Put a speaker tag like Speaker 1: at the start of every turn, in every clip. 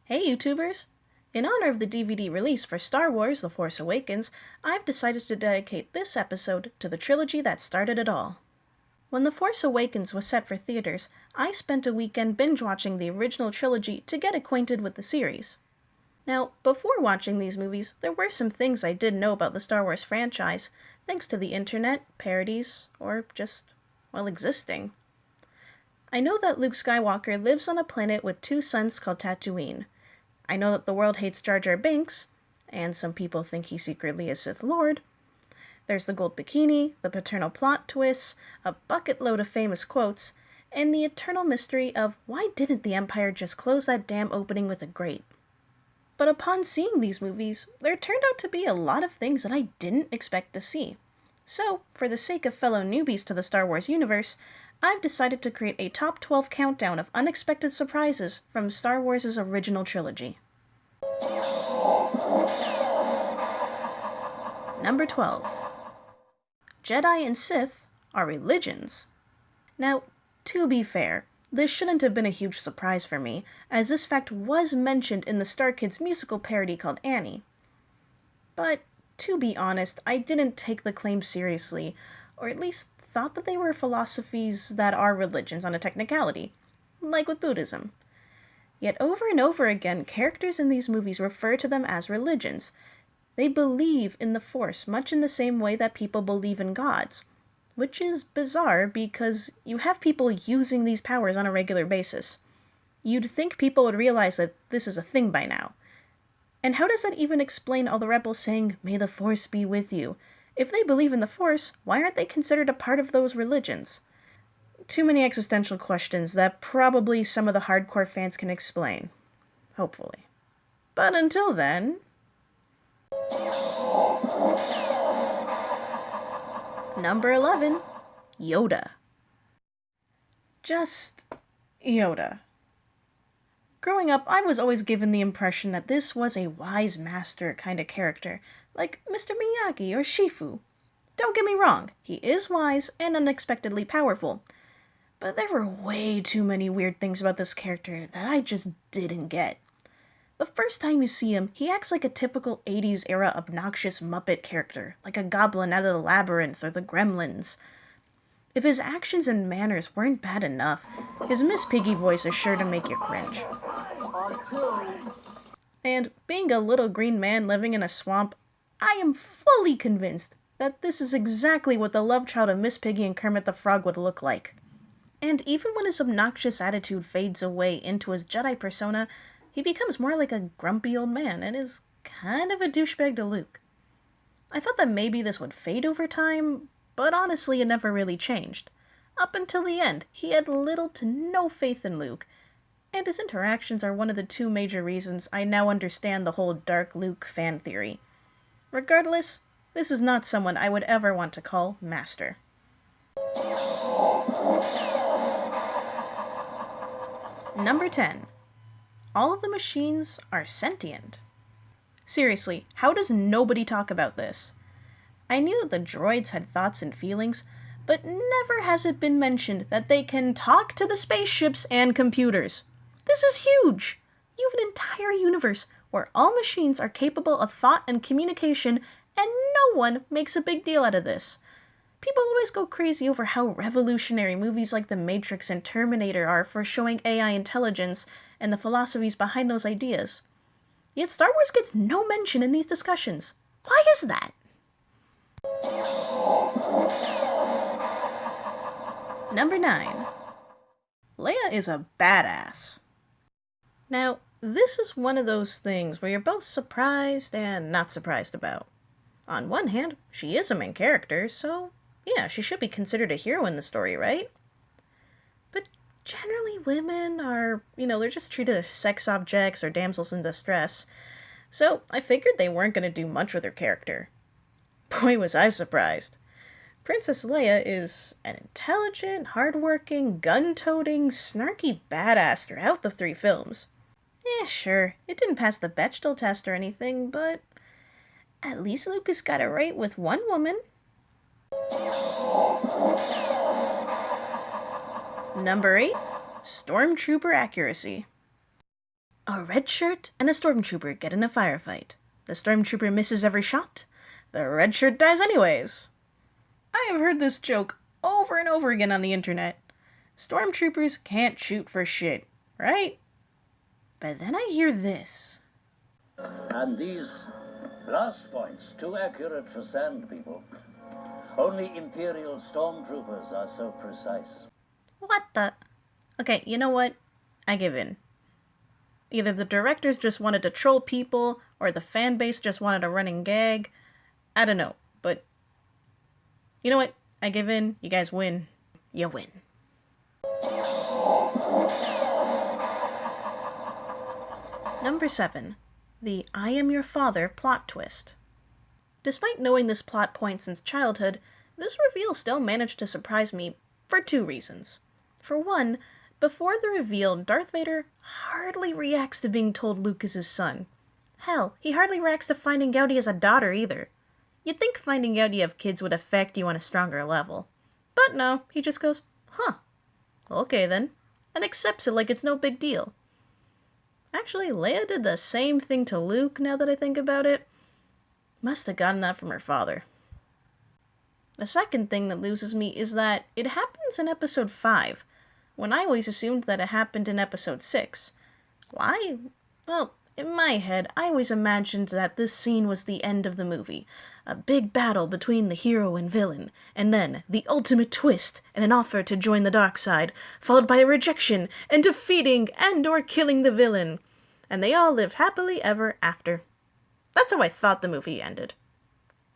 Speaker 1: Hey YouTubers! In honor of the DVD release for Star Wars The Force Awakens, I've decided to dedicate this episode to the trilogy that started it all. When The Force Awakens was set for theaters, I spent a weekend binge-watching the original trilogy to get acquainted with the series. Now, before watching these movies, there were some things I did know about the Star Wars franchise, thanks to the internet, parodies, or just, well, existing. I know that Luke Skywalker lives on a planet with two suns called Tatooine. I know that the world hates Jar Jar Binks, and some people think he secretly is Sith Lord. There's the gold bikini, the paternal plot twists, a bucket load of famous quotes, and the eternal mystery of why didn't the Empire just close that damn opening with a grate? But upon seeing these movies, there turned out to be a lot of things that I didn't expect to see. So, for the sake of fellow newbies to the Star Wars universe, I've decided to create a top 12 countdown of unexpected surprises from Star Wars' original trilogy. Number 12. Jedi and Sith are religions. Now, to be fair, this shouldn't have been a huge surprise for me, as this fact was mentioned in the Star Kids musical parody called Annie. But, to be honest, I didn't take the claim seriously, or at least thought that they were philosophies that are religions on a technicality, like with Buddhism. Yet over and over again, characters in these movies refer to them as religions. They believe in the Force much in the same way that people believe in gods, which is bizarre because you have people using these powers on a regular basis. You'd think people would realize that this is a thing by now. And how does that even explain all the rebels saying, "May the Force be with you"? If they believe in the Force, why aren't they considered a part of those religions? Too many existential questions that probably some of the hardcore fans can explain. Hopefully. But until then... Number 11. Yoda. Just Yoda. Growing up, I was always given the impression that this was a wise master kind of character, like Mr. Miyagi or Shifu. Don't get me wrong, he is wise and unexpectedly powerful. But there were way too many weird things about this character that I just didn't get. The first time you see him, he acts like a typical 80s era obnoxious Muppet character, like a goblin out of the Labyrinth or the Gremlins. If his actions and manners weren't bad enough, his Miss Piggy voice is sure to make you cringe. And being a little green man living in a swamp, I am fully convinced that this is exactly what the love child of Miss Piggy and Kermit the Frog would look like. And even when his obnoxious attitude fades away into his Jedi persona, he becomes more like a grumpy old man and is kind of a douchebag to Luke. I thought that maybe this would fade over time, but honestly it never really changed. Up until the end, he had little to no faith in Luke, and his interactions are one of the two major reasons I now understand the whole Dark Luke fan theory. Regardless, this is not someone I would ever want to call Master. Number 10. All of the machines are sentient. Seriously, how does nobody talk about this? I knew that the droids had thoughts and feelings, but never has it been mentioned that they can talk to the spaceships and computers. This is huge! You have an entire universe where all machines are capable of thought and communication, and no one makes a big deal out of this. People always go crazy over how revolutionary movies like The Matrix and Terminator are for showing AI intelligence and the philosophies behind those ideas. Yet Star Wars gets no mention in these discussions. Why is that? Number 9. Leia is a badass. Now, this is one of those things where you're both surprised and not surprised about. On one hand, she is a main character, so yeah, she should be considered a hero in the story, right? But generally women are, they're just treated as sex objects or damsels in distress. So I figured they weren't going to do much with her character. Boy, was I surprised. Princess Leia is an intelligent, hardworking, gun-toting, snarky badass throughout the 3 films. Sure, it didn't pass the Bechdel test or anything, but at least Lucas got it right with one woman. Number 8. Stormtrooper accuracy. A red shirt and a stormtrooper get in a firefight. The stormtrooper misses every shot. The red shirt dies anyways. I have heard this joke over and over again on the internet. Stormtroopers can't shoot for shit, right? But then I hear this.
Speaker 2: And these last points, too accurate for sand people. Only Imperial stormtroopers are so precise.
Speaker 1: What the? Okay, you know what? I give in. Either the directors just wanted to troll people, or the fan base just wanted a running gag. I don't know, but you know what? I give in. You guys win. You win. Number 7. The I Am Your Father plot twist. Despite knowing this plot point since childhood, this reveal still managed to surprise me for 2 reasons. For one, before the reveal, Darth Vader hardly reacts to being told Luke is his son. Hell, he hardly reacts to finding out he has a daughter either. You'd think finding out you have kids would affect you on a stronger level. But no, he just goes, huh, okay then, and accepts it like it's no big deal. Actually, Leia did the same thing to Luke, now that I think about it. Must have gotten that from her father. The second thing that loses me is that it happens in episode 5, when I always assumed that it happened in episode 6. Why? Well, in my head, I always imagined that this scene was the end of the movie. A big battle between the hero and villain, and then the ultimate twist and an offer to join the dark side, followed by a rejection and defeating and or killing the villain. And they all lived happily ever after. That's how I thought the movie ended.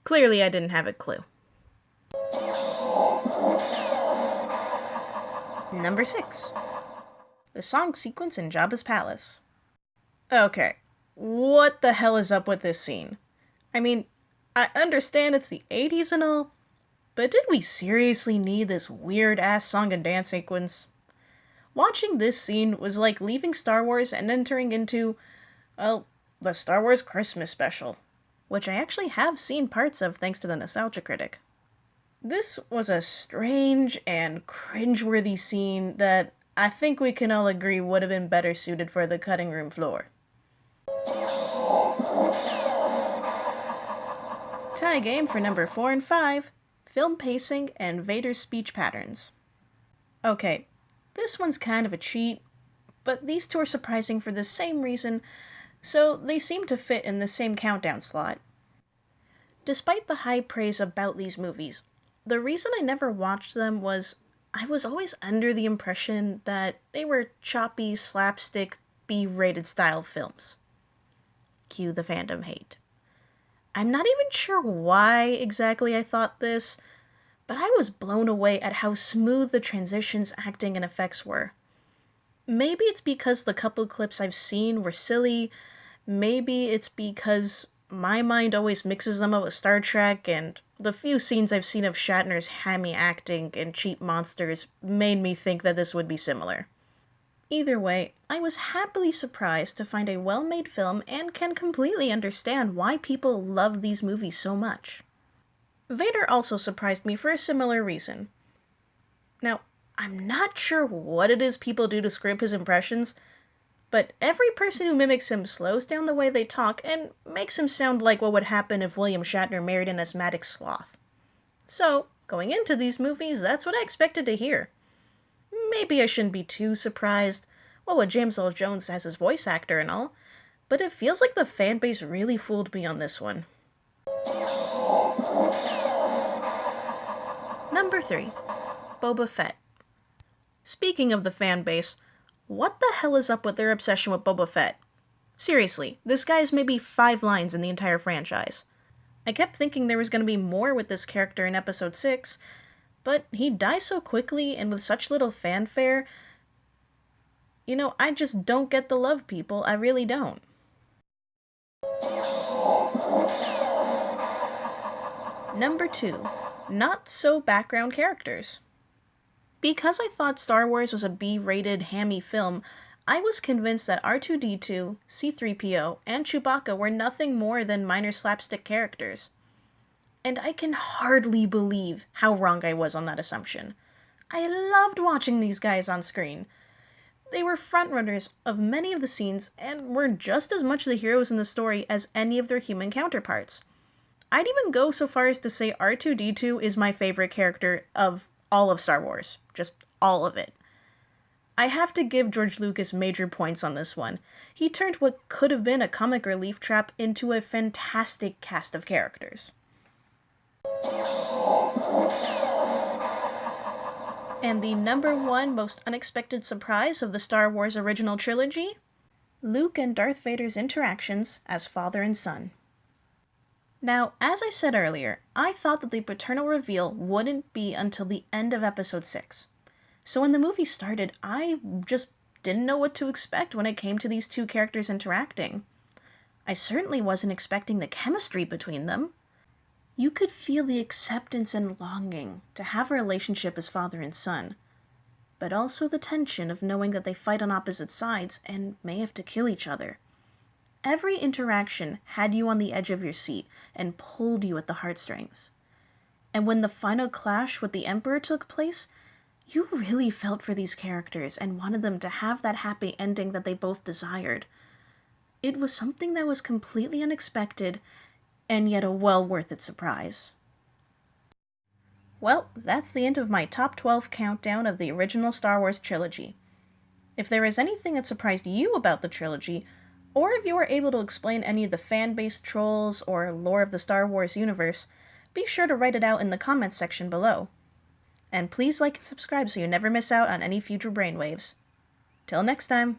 Speaker 1: Clearly I didn't have a clue. Number 6. The song sequence in Jabba's palace. Okay, what the hell is up with this scene? I mean, I understand it's the 80s and all, but did we seriously need this weird-ass song and dance sequence? Watching this scene was like leaving Star Wars and entering into, well, the Star Wars Christmas special, which I actually have seen parts of thanks to the Nostalgia Critic. This was a strange and cringeworthy scene that I think we can all agree would have been better suited for the cutting room floor. Tie game for number 4 and 5, film pacing and Vader's speech patterns. Okay, this one's kind of a cheat, but these two are surprising for the same reason, so they seem to fit in the same countdown slot. Despite the high praise about these movies, the reason I never watched them was I was always under the impression that they were choppy, slapstick, B-rated style films. Cue the fandom hate. I'm not even sure why exactly I thought this, but I was blown away at how smooth the transitions, acting, and effects were. Maybe it's because the couple clips I've seen were silly, maybe it's because my mind always mixes them up with Star Trek, and the few scenes I've seen of Shatner's hammy acting and cheap monsters made me think that this would be similar. Either way, I was happily surprised to find a well-made film and can completely understand why people love these movies so much. Vader also surprised me for a similar reason. Now, I'm not sure what it is people do to screw up his impressions, but every person who mimics him slows down the way they talk and makes him sound like what would happen if William Shatner married an asthmatic sloth. So, going into these movies, that's what I expected to hear. Maybe I shouldn't be too surprised. Well, with James Earl Jones as his voice actor and all, but it feels like the fanbase really fooled me on this one. Number 3. Boba Fett. Speaking of the fanbase, what the hell is up with their obsession with Boba Fett? Seriously, this guy has maybe 5 lines in the entire franchise. I kept thinking there was going to be more with this character in episode 6, but he dies so quickly and with such little fanfare. You know, I just don't get the love, people. I really don't. Number 2. Not so background characters. Because I thought Star Wars was a B-rated, hammy film, I was convinced that R2-D2, C-3PO, and Chewbacca were nothing more than minor slapstick characters. And I can hardly believe how wrong I was on that assumption. I loved watching these guys on screen. They were frontrunners of many of the scenes and were just as much the heroes in the story as any of their human counterparts. I'd even go so far as to say R2-D2 is my favorite character of all of Star Wars. Just all of it. I have to give George Lucas major points on this one. He turned what could have been a comic relief trap into a fantastic cast of characters. And the number one most unexpected surprise of the Star Wars original trilogy? Luke and Darth Vader's interactions as father and son. Now, as I said earlier, I thought that the paternal reveal wouldn't be until the end of Episode 6. So when the movie started, I just didn't know what to expect when it came to these two characters interacting. I certainly wasn't expecting the chemistry between them. You could feel the acceptance and longing to have a relationship as father and son, but also the tension of knowing that they fight on opposite sides and may have to kill each other. Every interaction had you on the edge of your seat and pulled you at the heartstrings. And when the final clash with the Emperor took place, you really felt for these characters and wanted them to have that happy ending that they both desired. It was something that was completely unexpected, and yet a well worth it surprise. Well, that's the end of my top 12 countdown of the original Star Wars trilogy. If there is anything that surprised you about the trilogy, or if you were able to explain any of the fan-based trolls or lore of the Star Wars universe, be sure to write it out in the comments section below. And please like and subscribe so you never miss out on any future brainwaves. Till next time!